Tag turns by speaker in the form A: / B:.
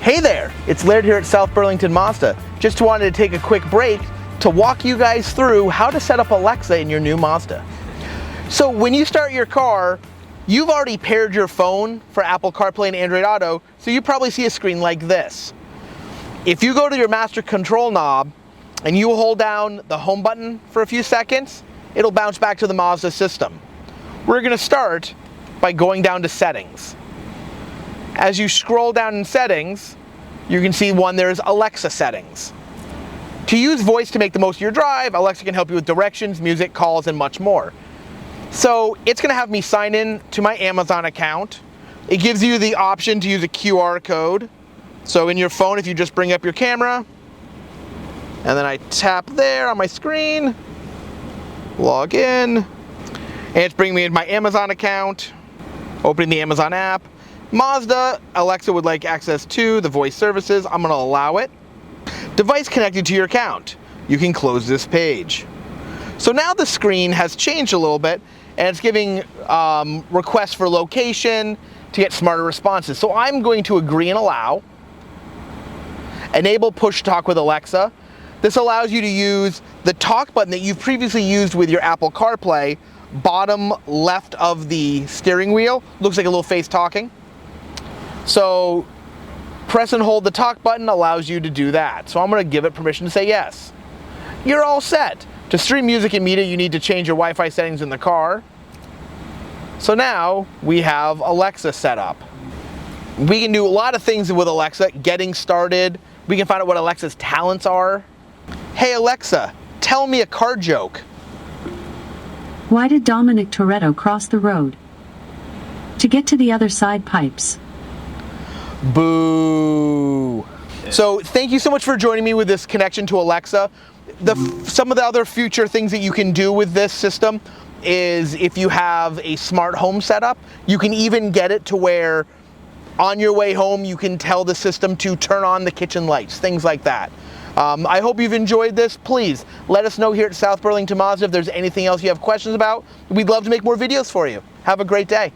A: Hey there, it's Laird here at South Burlington Mazda. Just wanted to take a quick break to walk you guys through how to set up Alexa in your new Mazda. So when you start your car, you've already paired your phone for Apple CarPlay and Android Auto, so you probably see a screen like this. If you go to your master control knob and you hold down the home button for a few seconds, it'll bounce back to the Mazda system. We're going to start by going down to settings. As you scroll down in settings, you can see there's Alexa settings. To use voice to make the most of your drive, Alexa can help you with directions, music, calls, and much more. So it's going to have me sign in to my Amazon account. It gives you the option to use a QR code. So in your phone, if you just bring up your camera, and then I tap there on my screen, log in, and it's bringing me into my Amazon account, opening the Amazon app. Mazda, Alexa would like access to the voice services. I'm going to allow it. Device connected to your account. You can close this page. So now the screen has changed a little bit, and it's giving requests for location to get smarter responses. So I'm going to agree and allow. Enable push talk with Alexa. This allows you to use the talk button that you've previously used with your Apple CarPlay. Bottom left of the steering wheel looks like a little face talking. So press and hold the talk button allows you to do that. So I'm going to give it permission to say yes. You're all set. To stream music and media, you need to change your Wi-Fi settings in the car. So now we have Alexa set up. We can do a lot of things with Alexa. Getting started. We can find out what Alexa's talents are. Hey Alexa, tell me a car joke.
B: Why did Dominic Toretto cross the road? To get to the other side pipes.
A: Boo. So thank you so much for joining me with this connection to Alexa. Some of the other future things that you can do with this system is if you have a smart home setup, you can even get it to where on your way home you can tell the system to turn on the kitchen lights, things like that. I hope you've enjoyed this. Please let us know here at South Burlington Mazda if there's anything else you have questions about. We'd love to make more videos for you. Have a great day.